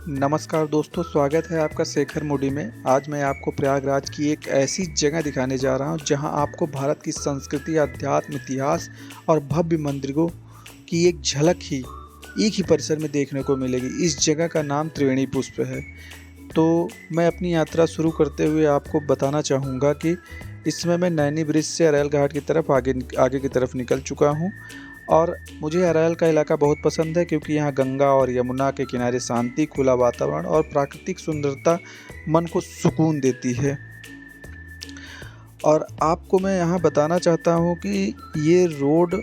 नमस्कार दोस्तों, स्वागत है आपका शेखर मूडी में। आज मैं आपको प्रयागराज की एक ऐसी जगह दिखाने जा रहा हूं जहां आपको भारत की संस्कृति, अध्यात्म, इतिहास और भव्य मंदिरों की एक झलक ही एक ही परिसर में देखने को मिलेगी। इस जगह का नाम त्रिवेणी पुष्प है। तो मैं अपनी यात्रा शुरू करते हुए आपको बताना चाहूँगा कि इस समय मैं नैनी ब्रिज से अरैल घाट की तरफ आगे की तरफ निकल चुका हूँ और मुझे अरैल का इलाका बहुत पसंद है क्योंकि यहाँ गंगा और यमुना के किनारे शांति, खुला वातावरण और प्राकृतिक सुंदरता मन को सुकून देती है। और आपको मैं यहाँ बताना चाहता हूँ कि ये रोड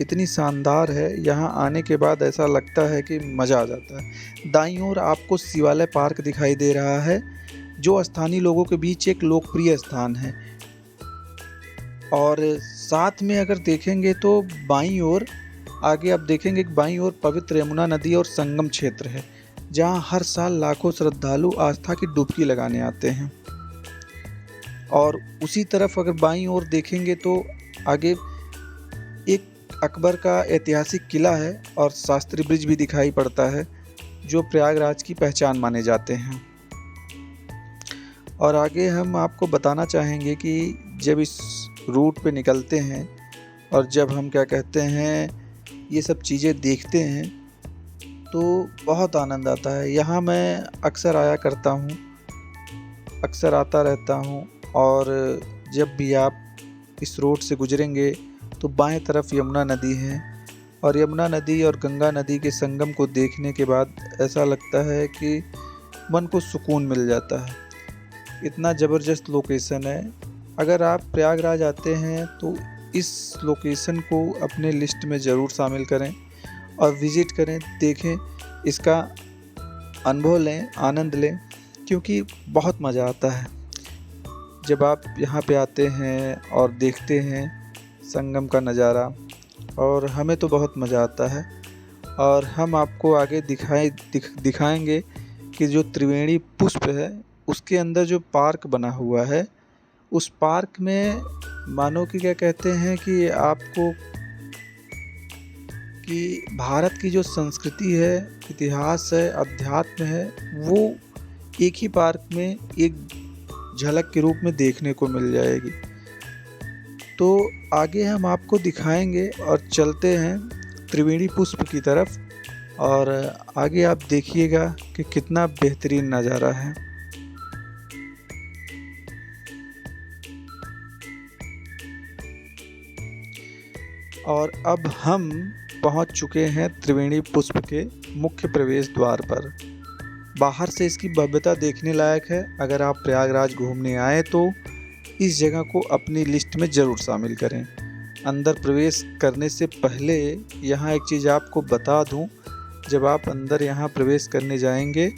इतनी शानदार है, यहाँ आने के बाद ऐसा लगता है कि मज़ा आ जाता है। दाईं ओर आपको शिवालय पार्क दिखाई दे रहा है, जो स्थानीय लोगों के बीच एक लोकप्रिय स्थान है। और साथ में अगर देखेंगे तो बाईं ओर आगे आप देखेंगे कि बाईं ओर पवित्र यमुना नदी और संगम क्षेत्र है, जहां हर साल लाखों श्रद्धालु आस्था की डुबकी लगाने आते हैं। और उसी तरफ अगर बाईं ओर देखेंगे तो आगे एक अकबर का ऐतिहासिक किला है और शास्त्री ब्रिज भी दिखाई पड़ता है, जो प्रयागराज की पहचान माने जाते हैं। और आगे हम आपको बताना चाहेंगे कि जब इस रूट पे निकलते हैं और जब हम क्या कहते हैं ये सब चीज़ें देखते हैं तो बहुत आनंद आता है। यहाँ मैं अक्सर आया करता हूँ, अक्सर आता रहता हूँ। और जब भी आप इस रोड से गुजरेंगे तो बाएं तरफ यमुना नदी है और यमुना नदी और गंगा नदी के संगम को देखने के बाद ऐसा लगता है कि मन को सुकून मिल जाता है। इतना ज़बरदस्त लोकेशन है। अगर आप प्रयागराज आते हैं तो इस लोकेशन को अपने लिस्ट में ज़रूर शामिल करें और विज़िट करें, देखें, इसका अनुभव लें, आनंद लें, क्योंकि बहुत मज़ा आता है जब आप यहाँ पे आते हैं और देखते हैं संगम का नज़ारा। और हमें तो बहुत मज़ा आता है। और हम आपको आगे दिखाएंगे कि जो त्रिवेणी पुष्प है उसके अंदर जो पार्क बना हुआ है, उस पार्क में मानो कि क्या कहते हैं कि आपको कि भारत की जो संस्कृति है, इतिहास है, अध्यात्म है, वो एक ही पार्क में एक झलक के रूप में देखने को मिल जाएगी। तो आगे हम आपको दिखाएंगे और चलते हैं त्रिवेणी पुष्प की तरफ। और आगे आप देखिएगा कि कितना बेहतरीन नज़ारा है। और अब हम पहुंच चुके हैं त्रिवेणी पुष्प के मुख्य प्रवेश द्वार पर। बाहर से इसकी भव्यता देखने लायक है। अगर आप प्रयागराज घूमने आए तो इस जगह को अपनी लिस्ट में ज़रूर शामिल करें। अंदर प्रवेश करने से पहले यहाँ एक चीज़ आपको बता दूँ, जब आप अंदर यहाँ प्रवेश करने जाएंगे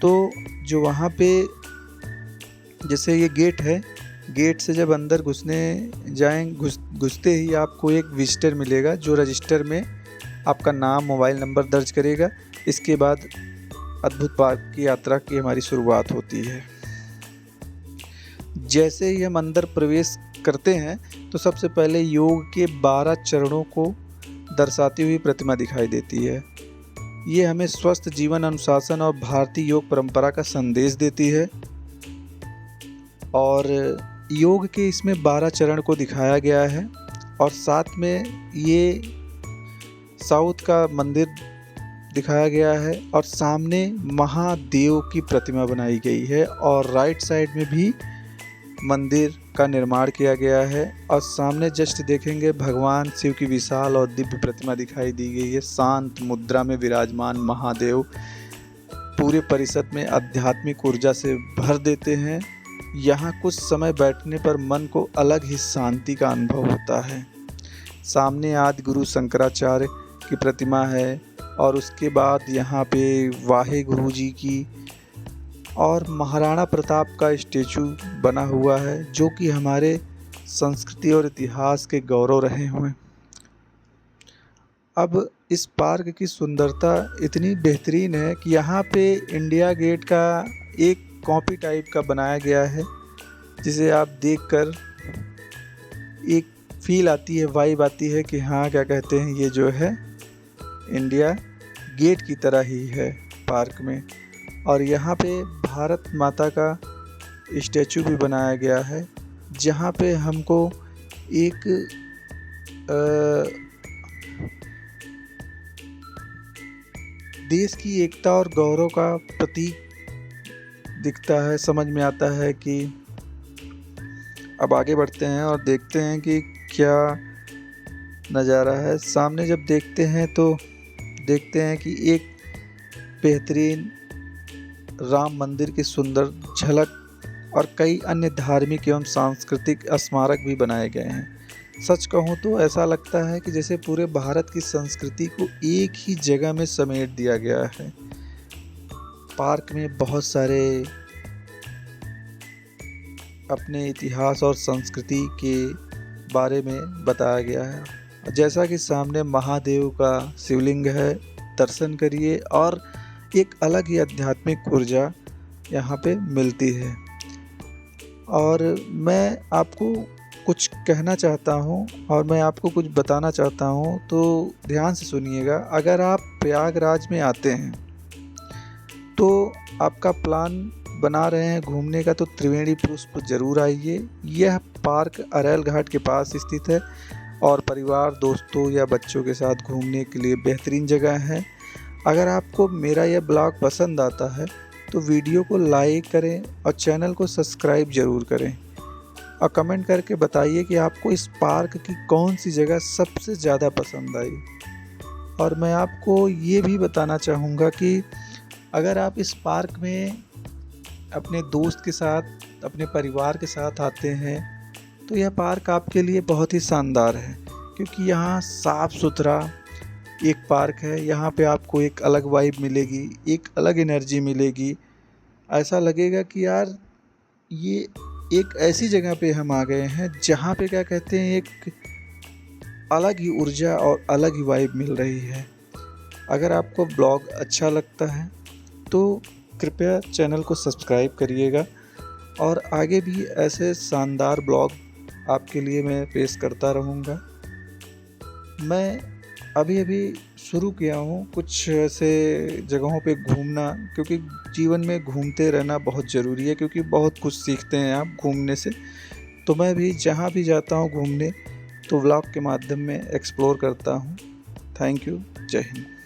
तो जो वहाँ पे जैसे ये गेट है, गेट से जब अंदर घुसते ही आपको एक विजिटर मिलेगा जो रजिस्टर में आपका नाम, मोबाइल नंबर दर्ज करेगा। इसके बाद अद्भुत पार्क की यात्रा की हमारी शुरुआत होती है। जैसे ही हम अंदर प्रवेश करते हैं तो सबसे पहले योग के 12 चरणों को दर्शाती हुई प्रतिमा दिखाई देती है। ये हमें स्वस्थ जीवन, अनुशासन और भारतीय योग परंपरा का संदेश देती है। और योग के इसमें 12 चरण को दिखाया गया है और साथ में ये साउथ का मंदिर दिखाया गया है और सामने महादेव की प्रतिमा बनाई गई है और राइट साइड में भी मंदिर का निर्माण किया गया है। और सामने जस्ट देखेंगे भगवान शिव की विशाल और दिव्य प्रतिमा दिखाई दी गई है। शांत मुद्रा में विराजमान महादेव पूरे परिसर में आध्यात्मिक ऊर्जा से भर देते हैं। यहाँ कुछ समय बैठने पर मन को अलग ही शांति का अनुभव होता है। सामने आदि गुरु शंकराचार्य की प्रतिमा है और उसके बाद यहाँ पे वाहे गुरु जी की और महाराणा प्रताप का स्टेचू बना हुआ है, जो कि हमारे संस्कृति और इतिहास के गौरव रहे हुए। अब इस पार्क की सुंदरता इतनी बेहतरीन है कि यहाँ पे इंडिया गेट का एक कॉपी टाइप का बनाया गया है, जिसे आप देखकर एक फील आती है, वाइब आती है कि हाँ क्या कहते हैं ये जो है इंडिया गेट की तरह ही है पार्क में। और यहाँ पे भारत माता का स्टैचू भी बनाया गया है, जहाँ पे हमको एक देश की एकता और गौरव का प्रतीक दिखता है। समझ में आता है कि अब आगे बढ़ते हैं और देखते हैं कि क्या नज़ारा है। सामने जब देखते हैं तो देखते हैं कि एक बेहतरीन राम मंदिर की सुंदर झलक और कई अन्य धार्मिक एवं सांस्कृतिक स्मारक भी बनाए गए हैं। सच कहूँ तो ऐसा लगता है कि जैसे पूरे भारत की संस्कृति को एक ही जगह में समेट दिया गया है। पार्क में बहुत सारे अपने इतिहास और संस्कृति के बारे में बताया गया है। जैसा कि सामने महादेव का शिवलिंग है, दर्शन करिए और एक अलग ही आध्यात्मिक ऊर्जा यहाँ पे मिलती है। और मैं आपको कुछ कहना चाहता हूँ और मैं आपको कुछ बताना चाहता हूँ, तो ध्यान से सुनिएगा। अगर आप प्रयागराज में आते हैं तो आपका प्लान बना रहे हैं घूमने का, तो त्रिवेणी पुष्प जरूर आइए। यह पार्क अरैल घाट के पास स्थित है और परिवार, दोस्तों या बच्चों के साथ घूमने के लिए बेहतरीन जगह है। अगर आपको मेरा यह ब्लॉग पसंद आता है तो वीडियो को लाइक करें और चैनल को सब्सक्राइब ज़रूर करें और कमेंट करके बताइए कि आपको इस पार्क की कौन सी जगह सबसे ज़्यादा पसंद आई। और मैं आपको ये भी बताना चाहूँगा कि अगर आप इस पार्क में अपने दोस्त के साथ, अपने परिवार के साथ आते हैं तो यह पार्क आपके लिए बहुत ही शानदार है, क्योंकि यहाँ साफ़ सुथरा एक पार्क है। यहाँ पे आपको एक अलग वाइब मिलेगी, एक अलग एनर्जी मिलेगी। ऐसा लगेगा कि यार ये एक ऐसी जगह पे हम आ गए हैं जहाँ पे क्या कहते हैं, एक अलग ही ऊर्जा और अलग ही वाइब मिल रही है। अगर आपको ब्लॉग अच्छा लगता है तो कृपया चैनल को सब्सक्राइब करिएगा और आगे भी ऐसे शानदार ब्लॉग आपके लिए मैं पेश करता रहूँगा। मैं अभी शुरू किया हूँ कुछ ऐसे जगहों पे घूमना, क्योंकि जीवन में घूमते रहना बहुत ज़रूरी है, क्योंकि बहुत कुछ सीखते हैं आप घूमने से। तो मैं भी जहाँ भी जाता हूँ घूमने तो व्लॉग के माध्यम में एक्सप्लोर करता हूँ। Thank you. जय हिंद।